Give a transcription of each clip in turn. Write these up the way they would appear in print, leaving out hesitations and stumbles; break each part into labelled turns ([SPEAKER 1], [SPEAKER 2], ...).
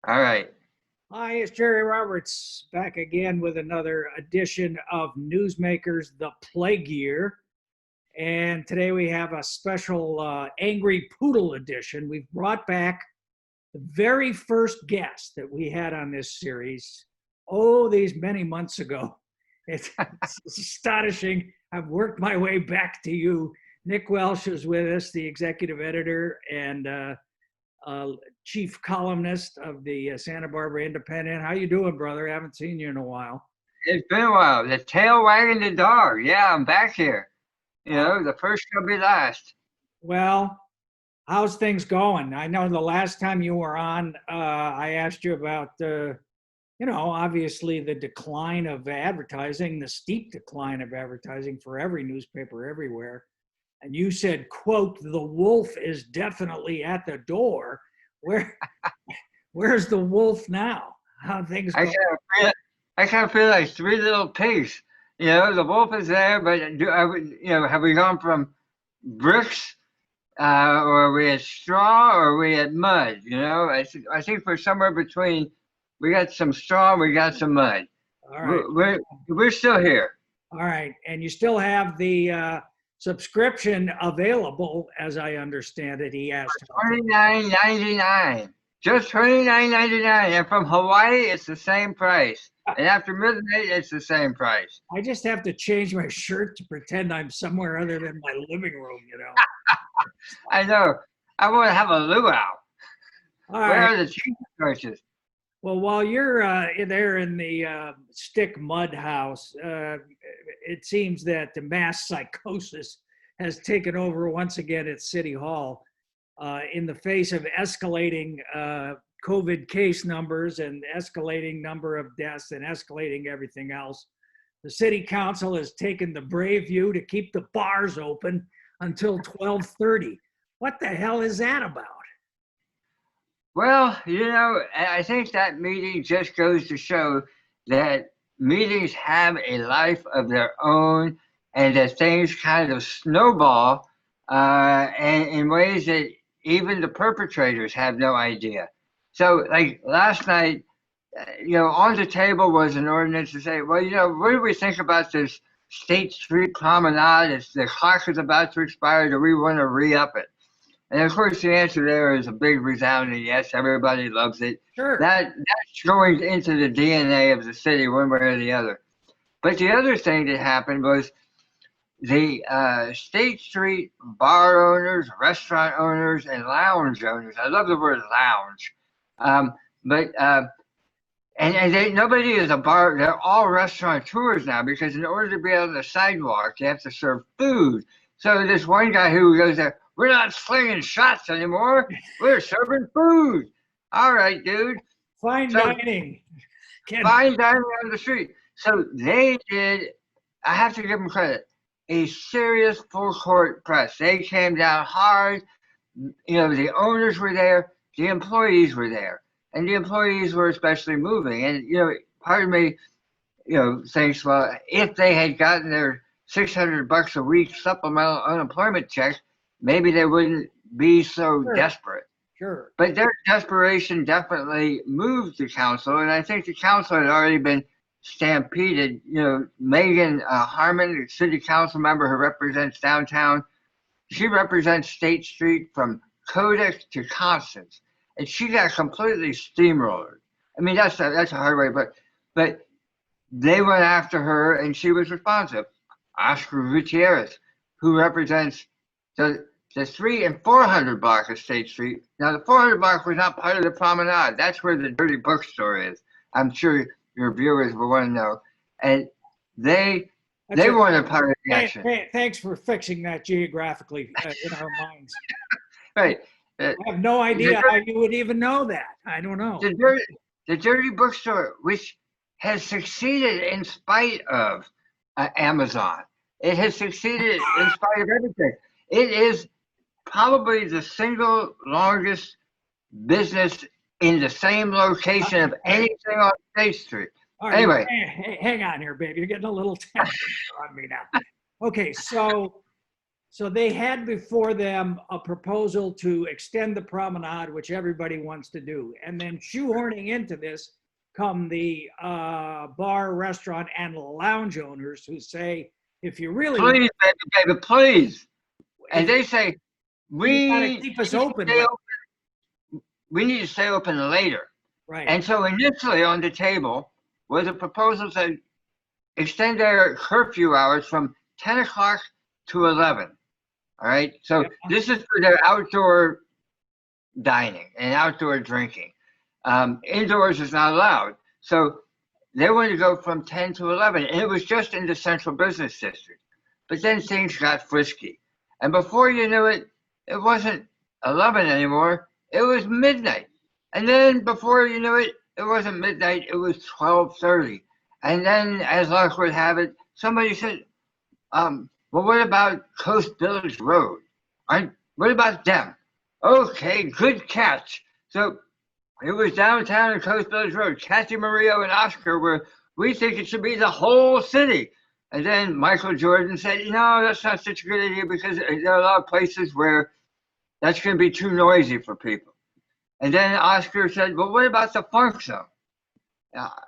[SPEAKER 1] All right.
[SPEAKER 2] Hi, it's Jerry Roberts back again with another edition of Newsmakers, the Plague Year. And today we have a special Angry Poodle edition. We've brought back the very first guest that we had on this series, these many months ago. It's astonishing. I've worked my way back to you. Nick Welsh is with us, the executive editor and chief columnist of the Santa Barbara Independent. How you doing, brother? I haven't seen you in a while.
[SPEAKER 1] It's been a while. The tail wagging the dog. Yeah, I'm back here. You know, the first shall be last.
[SPEAKER 2] Well, how's things going? I know the last time you were on, I asked you about, obviously the decline of advertising, the steep decline of advertising for every newspaper everywhere. And you said, quote, "The wolf is definitely at the door." Where's the wolf now? How things go?
[SPEAKER 1] I kind of feel like three little pigs. You know, the wolf is there, but have we gone from bricks, or are we at straw, or are we at mud? You know, I think we're somewhere between. We got some straw, we got some mud.
[SPEAKER 2] All right.
[SPEAKER 1] We're still here.
[SPEAKER 2] All right, and you still have the subscription available, as I understand it. He asked.
[SPEAKER 1] $29.99. Just $29.99. And from Hawaii, it's the same price. And after midnight, it's the same price.
[SPEAKER 2] I just have to change my shirt to pretend I'm somewhere other than my living room, you know.
[SPEAKER 1] I know. I want to have a luau. Where are the cheese churches?
[SPEAKER 2] Well, while you're there in the stick mud house, it seems that the mass psychosis has taken over once again at City Hall in the face of escalating COVID case numbers and escalating number of deaths and escalating everything else. The city council has taken the brave view to keep the bars open until 12:30. What the hell is that about?
[SPEAKER 1] Well, you know, I think that meeting just goes to show that meetings have a life of their own and that things kind of snowball and in ways that even the perpetrators have no idea. So, like last night, on the table was an ordinance to say, well, what do we think about this State Street promenade? The clock is about to expire. Do we want to re-up it? And of course, the answer there is a big resounding yes. Everybody loves it.
[SPEAKER 2] Sure.
[SPEAKER 1] That's going into the DNA of the city one way or the other. But the other thing that happened was the State Street bar owners, restaurant owners, and lounge owners. I love the word lounge. Nobody is a bar. They're all restaurateurs now because in order to be on the sidewalk, you have to serve food. So this one guy who goes there, we're not slinging shots anymore. We're serving food. All right, dude.
[SPEAKER 2] Fine dining.
[SPEAKER 1] Fine dining on the street. So they did, I have to give them credit, a serious full court press. They came down hard. The owners were there. The employees were there. And the employees were especially moving. And, part of me, thinks, well, if they had gotten their $600 a week supplemental unemployment check, maybe they wouldn't be so desperate.
[SPEAKER 2] Sure.
[SPEAKER 1] But their desperation definitely moved the council, and I think the council had already been stampeded. Megan Harmon, the city council member who represents downtown, she represents State Street from Kodak to Constance, and she got completely steamrolled. I mean, that's a hard way, but they went after her, and she was responsive. Oscar Gutierrez, who represents the 300 and 400 block of State Street. Now, the 400 block was not part of the promenade. That's where the dirty bookstore is. I'm sure your viewers will want to know. And they weren't a part of the action.
[SPEAKER 2] Thanks for fixing that geographically in our minds.
[SPEAKER 1] Right.
[SPEAKER 2] I have no idea how you would even know that. I don't know.
[SPEAKER 1] The dirty bookstore, which has succeeded in spite of Amazon. It has succeeded in spite of everything. It is probably the single longest business in the same location of anything on State Street.
[SPEAKER 2] Right, anyway. Hang on here, baby. You're getting a little tense on me now. Okay, so So they had before them a proposal to extend the promenade, which everybody wants to do. And then shoehorning into this come the bar, restaurant, and lounge owners who say, if you really
[SPEAKER 1] Please, baby, please. And
[SPEAKER 2] if
[SPEAKER 1] they say,
[SPEAKER 2] you got to
[SPEAKER 1] we
[SPEAKER 2] keep us
[SPEAKER 1] need to
[SPEAKER 2] open,
[SPEAKER 1] stay open. We need to stay open later.
[SPEAKER 2] right?
[SPEAKER 1] And so initially on the table was a proposal to extend their curfew hours from 10 o'clock to 11. All right. So
[SPEAKER 2] Yeah.
[SPEAKER 1] this is for their outdoor dining and outdoor drinking. Indoors is not allowed. So they wanted to go from 10 to 11, and it was just in the central business district. But then things got frisky. And before you knew it, it wasn't 11 anymore. It was midnight. And then before you knew it, it wasn't midnight. It was 12:30. And then, as luck would have it, somebody said, well, what about Coast Village Road? What about them? Okay, good catch. So it was downtown and Coast Village Road. Kathy, Maria, and Oscar were, we think it should be the whole city. And then Michael Jordan said, no, that's not such a good idea because there are a lot of places where that's going to be too noisy for people. And then Oscar said, well, what about the funk zone?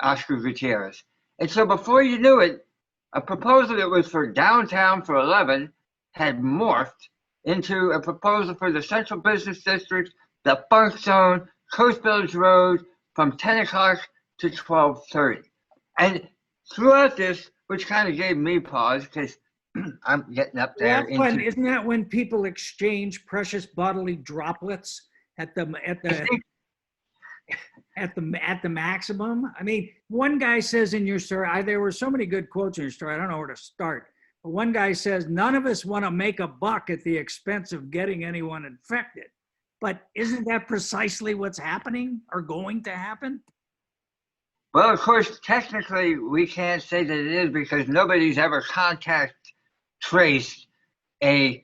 [SPEAKER 1] Oscar Gutierrez. And so before you knew it, a proposal that was for downtown for 11 had morphed into a proposal for the central business district, the funk zone, Coast Village Road from 10 o'clock to 12:30. And throughout this, which kind of gave me pause because I'm getting up there.
[SPEAKER 2] Isn't that when people exchange precious bodily droplets at the maximum? I mean, one guy says in your story, there were so many good quotes in your story, I don't know where to start. But one guy says, none of us want to make a buck at the expense of getting anyone infected. But isn't that precisely what's happening or going to happen?
[SPEAKER 1] Well, of course, technically, we can't say that it is because nobody's ever contact traced a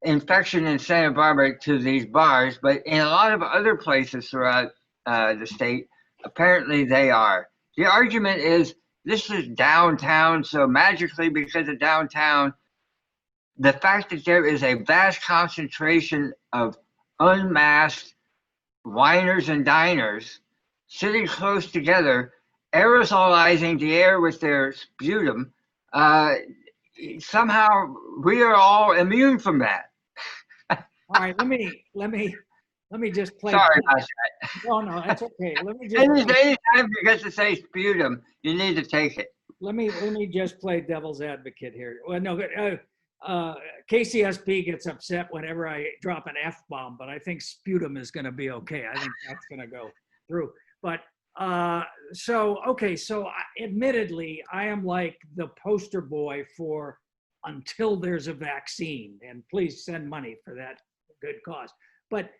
[SPEAKER 1] infection in Santa Barbara to these bars. But in a lot of other places throughout the state, apparently they are. The argument is this is downtown, so magically because of downtown, the fact that there is a vast concentration of unmasked winers and diners sitting close together, aerosolizing the air with their sputum, somehow we are all immune from that.
[SPEAKER 2] All right, let me just play.
[SPEAKER 1] Sorry about that.
[SPEAKER 2] No, that's okay. Let me just.
[SPEAKER 1] Anytime you get to say sputum, you need to take it.
[SPEAKER 2] Let me just play devil's advocate here. Well, no, KCSP gets upset whenever I drop an F-bomb, but I think sputum is going to be okay. I think that's going to go through. But so admittedly, I am like the poster boy for until there's a vaccine, and please send money for that good cause. But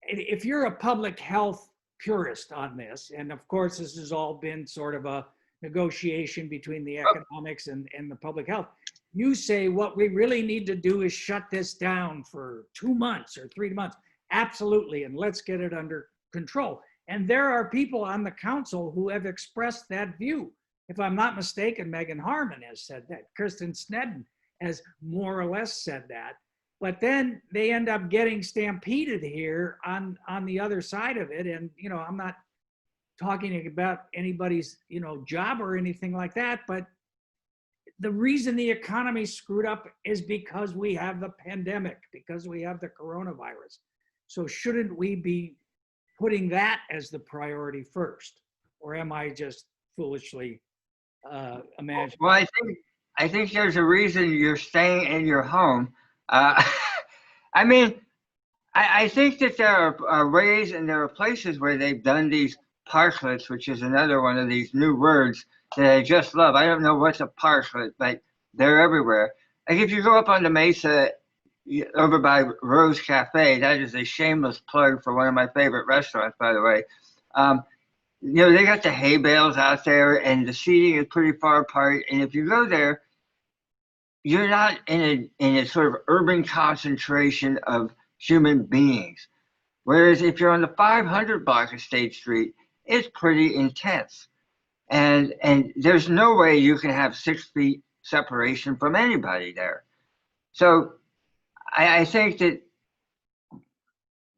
[SPEAKER 2] if you're a public health purist on this, and of course this has all been sort of a negotiation between the economics and the public health, you say what we really need to do is shut this down for 2 months or 3 months. Absolutely, and let's get it under control. And there are people on the council who have expressed that view. If I'm not mistaken, Megan Harmon has said that. Kirsten Snedden has more or less said that. But then they end up getting stampeded here on the other side of it. And, I'm not talking about anybody's, job or anything like that. But the reason the economy screwed up is because we have the pandemic, because we have the coronavirus. So shouldn't we be putting that as the priority first? Or am I just foolishly imagining?
[SPEAKER 1] Well, I think there's a reason you're staying in your home. I mean, I think that there are ways and there are places where they've done these parklets, which is another one of these new words that I just love. I don't know what's a parklet, but they're everywhere. Like if you go up on the Mesa over by Rose Cafe, that is a shameless plug for one of my favorite restaurants, by the way. They got the hay bales out there and the seating is pretty far apart. And if you go there, you're not in a sort of urban concentration of human beings. Whereas if you're on the 500 block of State Street, it's pretty intense. And there's no way you can have 6 feet separation from anybody there. So I think that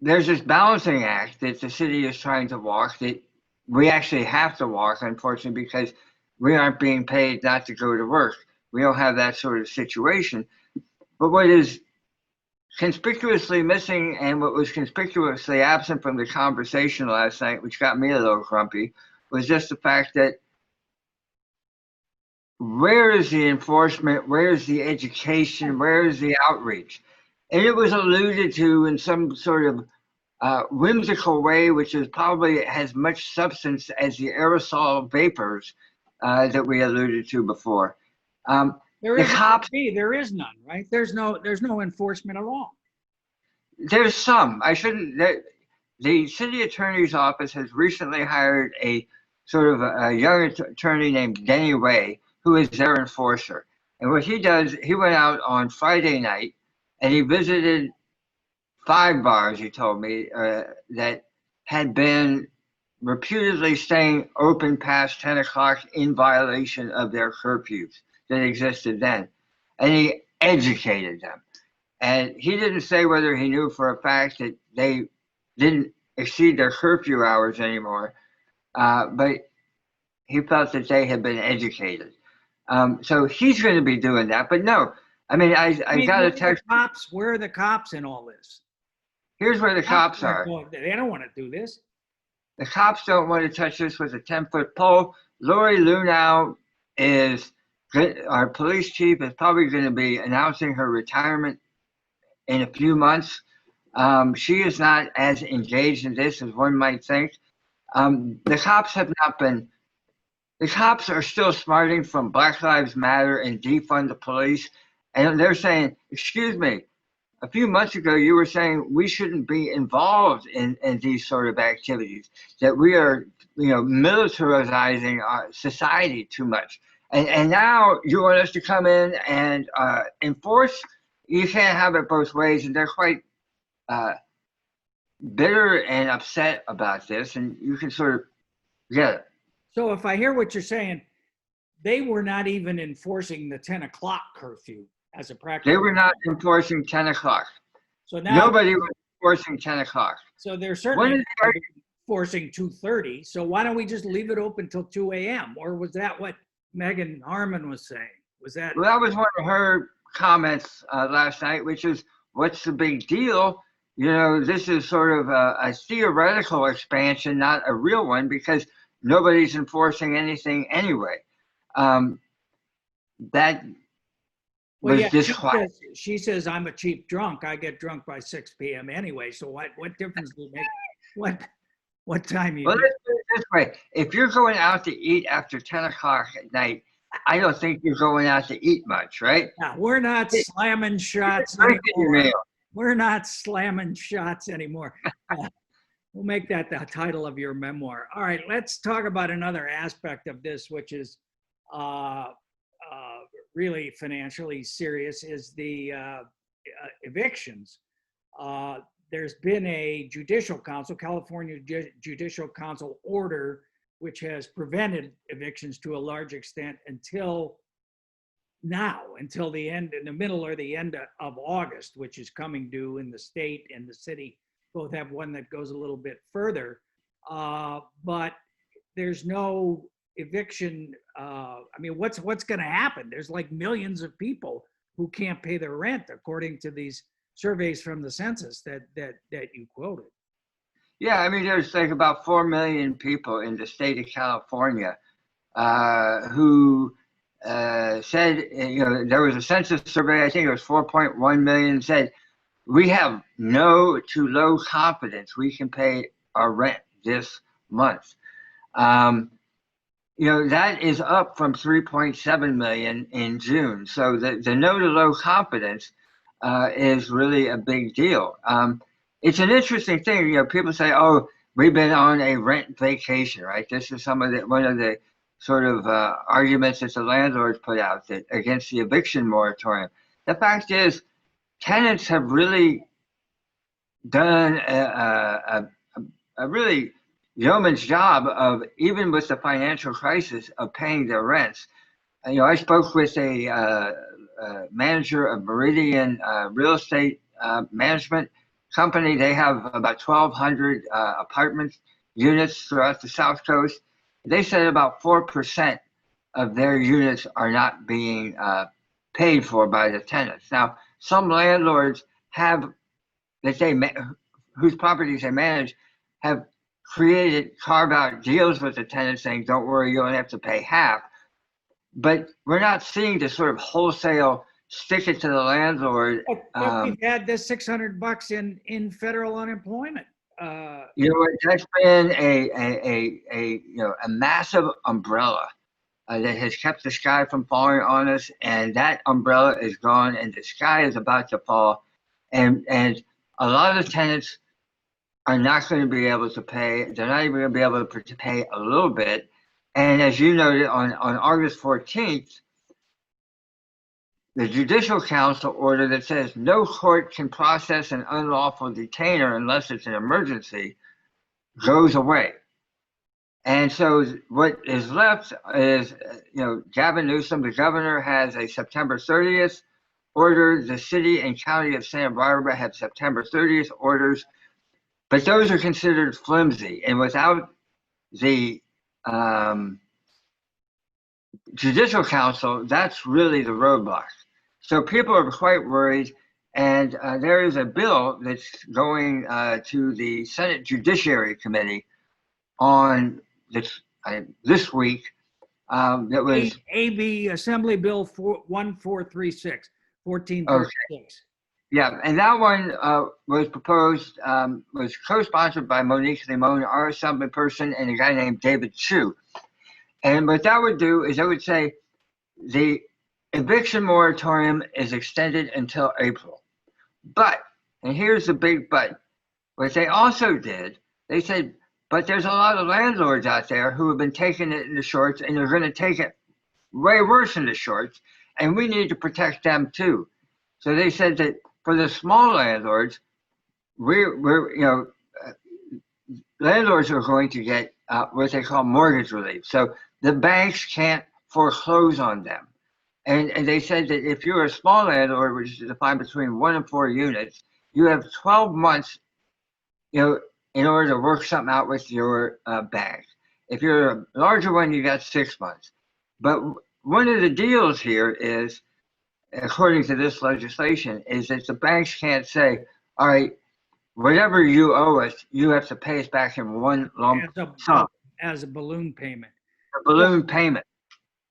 [SPEAKER 1] there's this balancing act that the city is trying to walk that we actually have to walk, unfortunately, because we aren't being paid not to go to work. We don't have that sort of situation. But what is conspicuously missing and what was conspicuously absent from the conversation last night, which got me a little grumpy, was just the fact that where is the enforcement? Where is the education? Where is the outreach? And it was alluded to in some sort of whimsical way, which is probably has much substance as the aerosol vapors that we alluded to before.
[SPEAKER 2] There
[SPEAKER 1] The
[SPEAKER 2] is
[SPEAKER 1] cops,
[SPEAKER 2] there is none, right? There's no enforcement at all.
[SPEAKER 1] there's some. I shouldn't. The city attorney's office has recently hired a sort of a young attorney named Denny Way, who is their enforcer. And what he does, he went out on Friday night and he visited 5 bars, he told me, that had been reputedly staying open past 10 o'clock in violation of their curfews that existed then. And he educated them. And he didn't say whether he knew for a fact that they didn't exceed their curfew hours anymore, but he felt that they had been educated. So he's going to be doing that. But no, I mean, I got a text.
[SPEAKER 2] Where are the cops in all this?
[SPEAKER 1] Here's where the cops are.
[SPEAKER 2] They don't want to do this.
[SPEAKER 1] The cops don't want to touch this with a 10-foot pole. Lori Lunow is, our police chief, is probably going to be announcing her retirement in a few months. She is not as engaged in this as one might think. The cops have not been, the cops are still smarting from Black Lives Matter and defund the police. And they're saying, excuse me, a few months ago, you were saying we shouldn't be involved in these sort of activities, that we are, militarizing our society too much. And now you want us to come in and enforce. You can't have it both ways. And they're quite bitter and upset about this. And you can sort of get it.
[SPEAKER 2] So if I hear what you're saying, they were not even enforcing the 10 o'clock curfew as a practice.
[SPEAKER 1] They were not enforcing 10 o'clock.
[SPEAKER 2] So now
[SPEAKER 1] nobody was enforcing 10 o'clock.
[SPEAKER 2] So they're certainly enforcing 2:30. So why don't we just leave it open till 2 a.m.? Or was that what Megan Harmon was saying? Was that?
[SPEAKER 1] Well, that was one of her comments last night, which is, what's the big deal? This is sort of a theoretical expansion, not a real one, because nobody's enforcing anything anyway. That was disquieting.
[SPEAKER 2] She says, I'm a cheap drunk. I get drunk by 6 p.m. anyway. So what difference does it make? What time you?
[SPEAKER 1] Well, let's put it this way. If you're going out to eat after 10 o'clock at night, I don't think you're going out to eat much, right?
[SPEAKER 2] No, we're not slamming shots anymore. We're not slamming shots anymore. We'll make that the title of your memoir. All right, let's talk about another aspect of this, which is really financially serious, is the evictions. There's been a judicial council, California Judicial Council order, which has prevented evictions to a large extent until now, until the end, in the middle or the end of August, which is coming due in the state and the city. Both have one that goes a little bit further, but there's no eviction. What's going to happen? There's like millions of people who can't pay their rent, according to these surveys from the census that you quoted.
[SPEAKER 1] Yeah, there's like about 4 million people in the state of California who said, there was a census survey, I think it was 4.1 million, said, we have no to low confidence we can pay our rent this month. That is up from 3.7 million in June. So the no to low confidence is really a big deal. It's an interesting thing. People say, oh, we've been on a rent vacation, right? This is one of the sort of arguments that the landlords put out against the eviction moratorium. The fact is, tenants have really done a really yeoman's job of, even with the financial crisis, of paying their rents. I spoke with a manager of Meridian Real Estate Management Company. They have about 1,200 apartment units throughout the South Coast. They said about 4% of their units are not being paid for by the tenants. Now, some landlords have whose properties they manage have created carve-out deals with the tenants saying, don't worry, you only have to pay half. But we're not seeing this sort of wholesale stick it to the landlord.
[SPEAKER 2] But we've had this $600 in federal unemployment.
[SPEAKER 1] You know what? That's been a massive umbrella that has kept the sky from falling on us, and that umbrella is gone, and the sky is about to fall, and a lot of the tenants are not going to be able to pay. They're not even going to be able to pay a little bit. And as you noted, on August 14th, the Judicial Council order that says no court can process an unlawful detainer unless it's an emergency goes away. And so what is left is, Gavin Newsom, the governor, has a September 30th order. The city and county of Santa Barbara have September 30th orders, but those are considered flimsy. And without the Judicial Council, that's really the roadblock. So people are quite worried, and there is a bill that's going to the Senate Judiciary Committee on this week. That was
[SPEAKER 2] AB Assembly Bill 1436.
[SPEAKER 1] Okay. Yeah, and that one was proposed, was co-sponsored by Monique Limon, our assembly person, and a guy named David Chu. And what that would do is it would say the eviction moratorium is extended until April. But, and here's the big but, what they also did, they said, but there's a lot of landlords out there who have been taking it in the shorts, and they're going to take it way worse in the shorts, and we need to protect them too. So they said that for the small landlords, landlords are going to get what they call mortgage relief. So the banks can't foreclose on them. And they said that if you're a small landlord, which is defined between 1 and 4 units, you have 12 months, in order to work something out with your bank. If you're a larger one, you got 6 months. But one of the deals here is, according to this legislation, is that the banks can't say, all right, whatever you owe us, you have to pay us back in one lump sum.
[SPEAKER 2] As a balloon payment.
[SPEAKER 1] A balloon payment.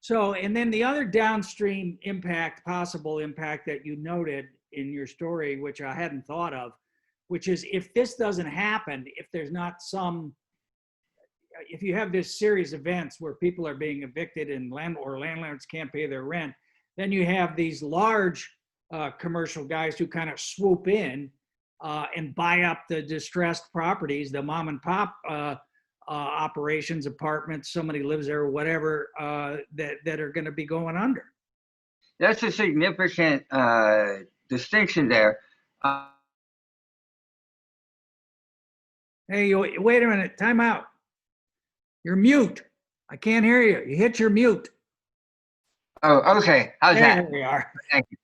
[SPEAKER 2] So, and then the other downstream possible impact that you noted in your story, which I hadn't thought of, which is if this doesn't happen, if there's not if you have this series of events where people are being evicted and landlords can't pay their rent, then you have these large commercial guys who kind of swoop in and buy up the distressed properties, the mom and pop operations, apartments, somebody lives there or whatever, that are going to be going under.
[SPEAKER 1] That's a significant distinction there.
[SPEAKER 2] Hey, wait a minute, time out. You're mute. I can't hear you. You hit your mute.
[SPEAKER 1] Oh, okay. How's that?
[SPEAKER 2] There we are.
[SPEAKER 1] Thank you.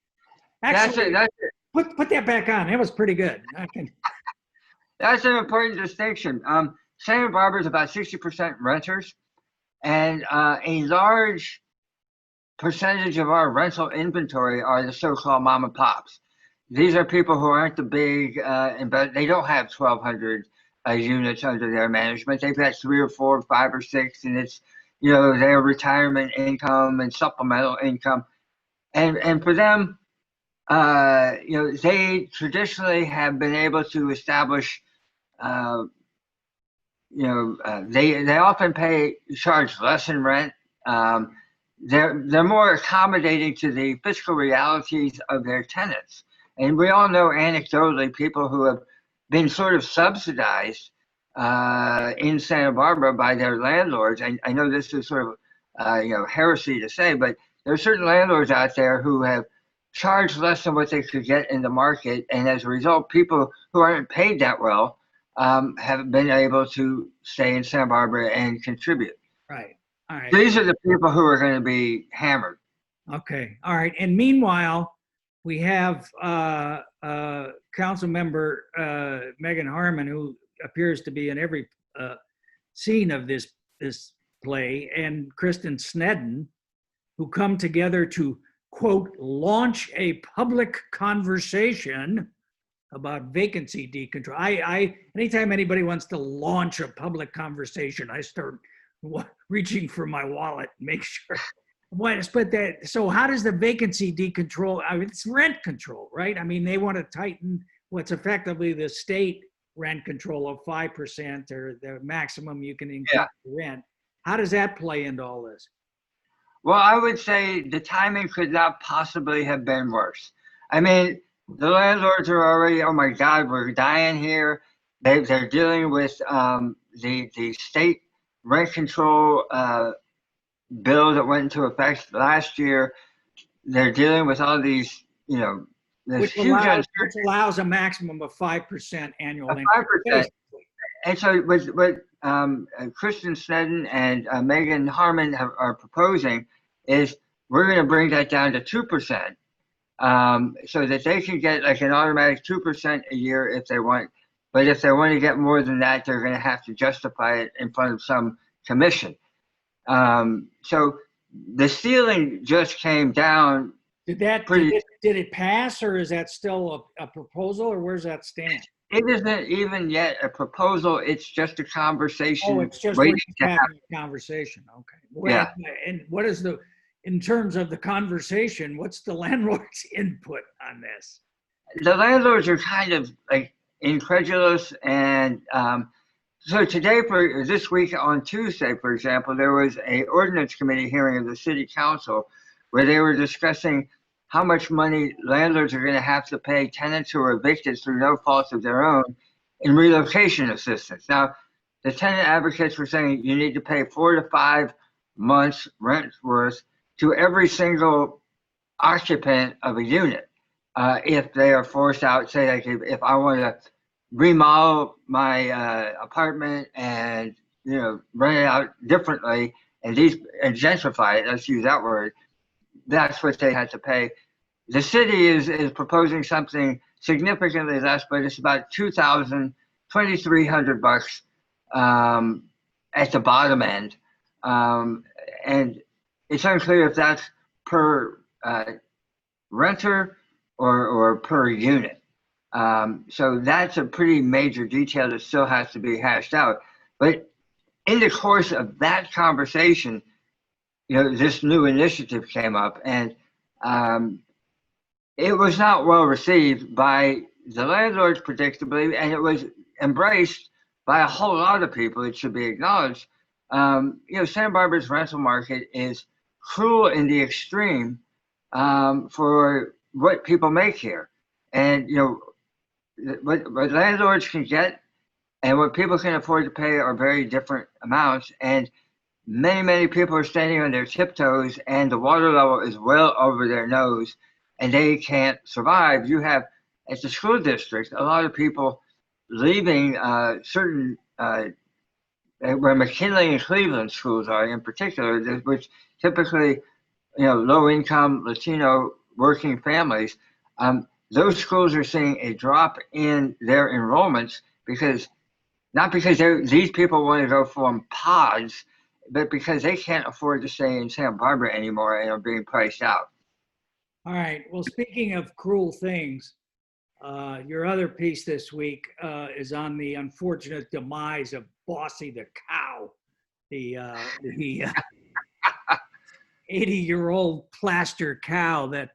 [SPEAKER 2] Actually,
[SPEAKER 1] That's it.
[SPEAKER 2] Put that back on. It was pretty good.
[SPEAKER 1] That's an important distinction. Santa Barbara is about 60% renters, and a large percentage of our rental inventory are the so-called mom and pops. These are people who aren't the big, but they don't have 1,200 units under their management. They've got 3 or 4 or 5 or 6, and it's their retirement income and supplemental income, and for them, they traditionally have been able to establish. They often charge less in rent. They're more accommodating to the fiscal realities of their tenants. And we all know anecdotally people who have been sort of subsidized in Santa Barbara by their landlords. I know this is sort of heresy to say, but there are certain landlords out there who have charged less than what they could get in the market, and as a result, people who aren't paid that well have been able to stay in Santa Barbara and contribute.
[SPEAKER 2] Right. All right.
[SPEAKER 1] These are the people who are going to be hammered.
[SPEAKER 2] Okay. All right. And meanwhile, we have council member Megan Harmon, who appears to be in every scene of this play, and Kristen Snedden, who come together to, quote, launch a public conversation about vacancy decontrol. Anytime anybody wants to launch a public conversation, I start reaching for my wallet, make sure. So how does the vacancy decontrol? I mean, it's rent control, right? I mean, they want to tighten what's effectively the state rent control of 5% or the maximum you can increase rent. How does that play into all this?
[SPEAKER 1] Well, I would say the timing could not possibly have been worse. I mean, the landlords are already, oh my God, we're dying here. They're dealing with the state rent control bill that went into effect last year. They're dealing with all these,
[SPEAKER 2] which allows a maximum of 5% annual increase.
[SPEAKER 1] 5%. And so what Kristen Snedden and Megan Harmon are proposing is we're going to bring that down to 2%, so that they can get like an automatic 2% a year if they want. But if they want to get more than that, they're going to have to justify it in front of some commission. So the ceiling just came down.
[SPEAKER 2] Did it pass, or is that still a proposal, or where's that stand?
[SPEAKER 1] It isn't even yet a proposal. It's just a conversation.
[SPEAKER 2] Oh, it's just having a conversation. Okay.
[SPEAKER 1] Yeah.
[SPEAKER 2] And what is in terms of the conversation, what's the landlord's input on this?
[SPEAKER 1] The landlords are kind of like incredulous. And so today, for this week on Tuesday, for example, there was a ordinance committee hearing of the city council where they were discussing how much money landlords are going to have to pay tenants who are evicted through no fault of their own in relocation assistance. Now, the tenant advocates were saying you need to pay 4 to 5 months rent worth to every single occupant of a unit if they are forced out. Say, like if I want to remodel my apartment and rent it out differently and gentrify it, let's use that word, that's what they had to pay. The city is proposing something significantly less, but it's about $2,300 at the bottom end, and it's unclear if that's per renter or per unit. So that's a pretty major detail that still has to be hashed out. But in the course of that conversation, this new initiative came up, and it was not well received by the landlords, predictably, and it was embraced by a whole lot of people. It should be acknowledged. Santa Barbara's rental market is cruel in the extreme for what people make here, and what landlords can get and what people can afford to pay are very different amounts. And many people are standing on their tiptoes, and the water level is well over their nose, and they can't survive. You have, at the school district, a lot of people leaving certain, where McKinley and Cleveland schools are in particular, which typically, low-income Latino working families, those schools are seeing a drop in their enrollments not because these people want to go form pods, but because they can't afford to stay in Santa Barbara anymore and are being priced out.
[SPEAKER 2] All right. Well, speaking of cruel things, your other piece this week is on the unfortunate demise of Bossy the Cow, the 80-year-old plaster cow that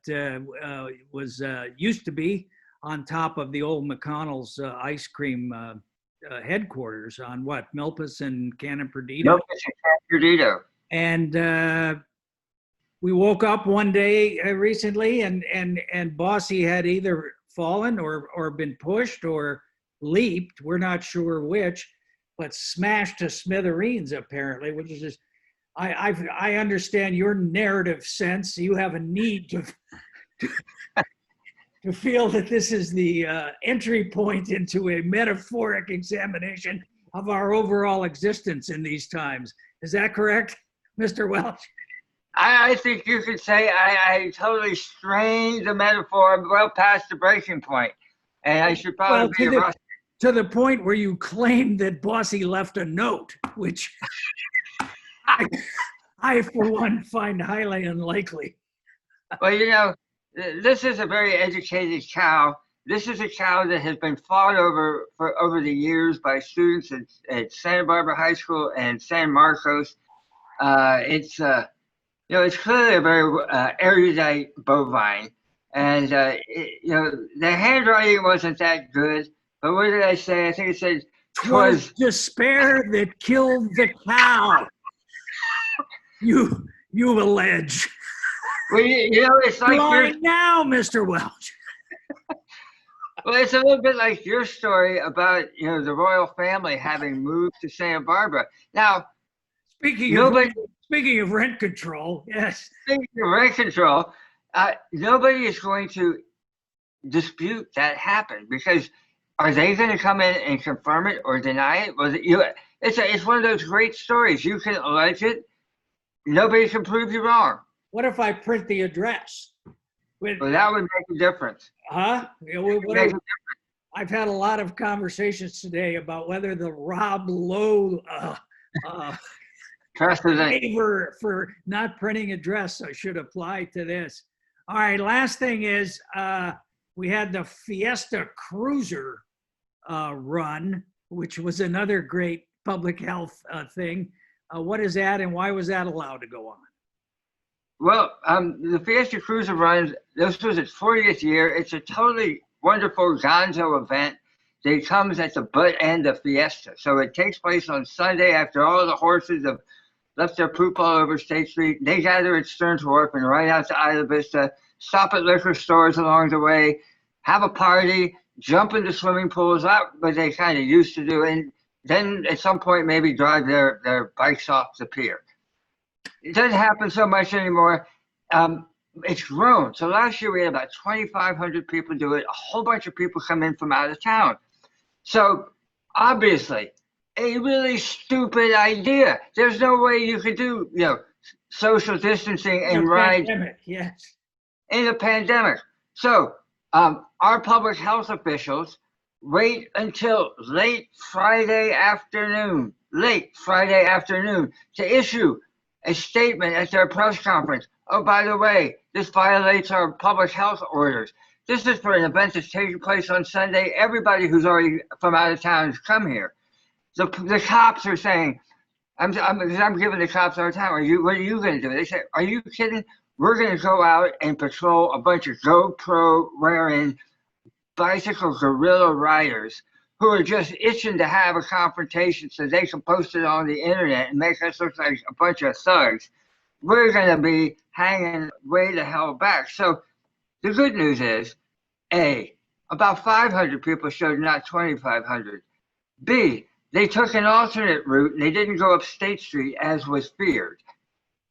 [SPEAKER 2] was used to be on top of the old McConnell's ice cream headquarters on Milpas and Cannon Perdido.
[SPEAKER 1] Milpas and Cannon Perdido.
[SPEAKER 2] And we woke up one day recently, and Bossy had either fallen or been pushed or leaped. We're not sure which, but smashed to smithereens apparently, which is just. I understand your narrative sense. You have a need to feel that this is the entry point into a metaphoric examination of our overall existence in these times. Is that correct, Mr. Welsh?
[SPEAKER 1] I think you could say I totally strained the metaphor well past the breaking point, and I should
[SPEAKER 2] Well,
[SPEAKER 1] probably be arrested.
[SPEAKER 2] to the point where you claimed that Bossy left a note, which I, I for one find highly unlikely.
[SPEAKER 1] Well, this is a very educated cow. This is a cow that has been fought over the years by students at Santa Barbara High School and San Marcos. It's clearly a very erudite bovine, and the handwriting wasn't that good. But what did I say? I think it said
[SPEAKER 2] "'Twas despair that killed the cow." You allege.
[SPEAKER 1] Well, it's like
[SPEAKER 2] lying now, Mr. Welch.
[SPEAKER 1] Well, it's a little bit like your story about the royal family having moved to Santa Barbara. Now,
[SPEAKER 2] speaking of rent control, yes.
[SPEAKER 1] Speaking of rent control, nobody is going to dispute that happened, because are they going to come in and confirm it or deny it? It's one of those great stories. You can allege it. Nobody can prove you wrong.
[SPEAKER 2] What if I print the address?
[SPEAKER 1] Well, that would make a difference.
[SPEAKER 2] Huh? I've had a lot of conversations today about whether the Rob Lowe favor for not printing address should apply to this. All right, last thing is we had the Fiesta Cruiser run, which was another great public health thing. What is that, and why was that allowed to go on?
[SPEAKER 1] Well, the Fiesta Cruiser runs, this was its 40th year. It's a totally wonderful gonzo event that comes at the butt end of Fiesta. So it takes place on Sunday after all the horses have left their poop all over State Street. They gather at Stearns Wharf and right out to Isla Vista, stop at liquor stores along the way, have a party, jump into swimming pools, that's what they kind of used to do, and then at some point maybe drive their bikes off the pier. It doesn't happen so much anymore. It's grown. So last year we had about 2,500 people do it. A whole bunch of people come in from out of town. So obviously, a really stupid idea. There's no way you could do, social distancing and ride
[SPEAKER 2] yes,
[SPEAKER 1] in a pandemic. So our public health officials wait until late Friday afternoon to issue a statement at their press conference. Oh, by the way, this violates our public health orders. This is for an event that's taking place on Sunday. Everybody who's already from out of town has come here. The cops are saying, I'm giving the cops our time. What are you going to do? They say, are you kidding? We're going to go out and patrol a bunch of GoPro wearing bicycle guerrilla riders who are just itching to have a confrontation so they can post it on the internet and make us look like a bunch of thugs. We're going to be hanging way the hell back. So the good news is, A, about 500 people showed, not 2,500. B, they took an alternate route and they didn't go up State Street as was feared.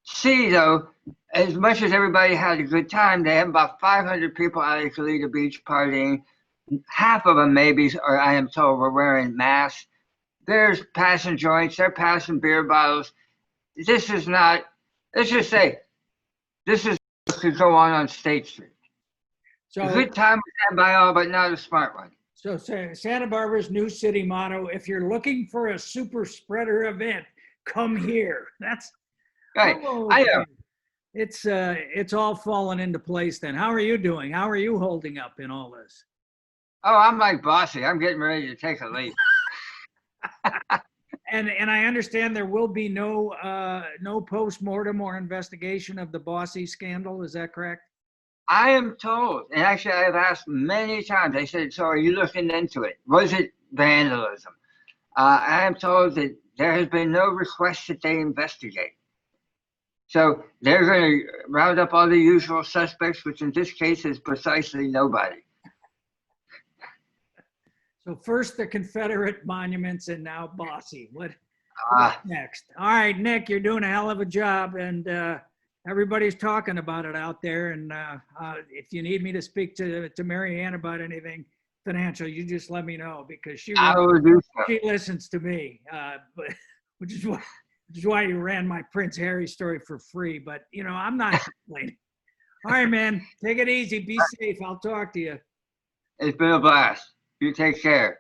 [SPEAKER 1] C, though, as much as everybody had a good time, they had about 500 people out at Goleta Beach partying. Half of them, maybe, or I am told, were wearing masks. There's passing joints. They're passing beer bottles. This is not, let's just say, this is what could go on State Street. So, a good time was had by all, but not a smart one.
[SPEAKER 2] So Santa Barbara's new city motto, if you're looking for a super spreader event, come here. That's
[SPEAKER 1] right. I know.
[SPEAKER 2] It's all fallen into place then. How are you doing? How are you holding up in all this?
[SPEAKER 1] Oh, I'm like Bossy. I'm getting ready to take a leap.
[SPEAKER 2] And I understand there will be no post-mortem or investigation of the Bossy scandal. Is that correct?
[SPEAKER 1] I am told, and actually I have asked many times, I said, so are you looking into it? Was it vandalism? I am told that there has been no request that they investigate. So they're going to round up all the usual suspects, which in this case is precisely nobody.
[SPEAKER 2] So first the Confederate monuments and now Bossy. What's next? All right, Nick, you're doing a hell of a job, and everybody's talking about it out there. And if you need me to speak to Mary Ann about anything financial, you just let me know, because she listens to me, which is which is why you ran my Prince Harry story for free. But, you know, I'm not complaining. All right, man. Take it easy. Be safe. I'll talk to you.
[SPEAKER 1] It's been a blast. You take care.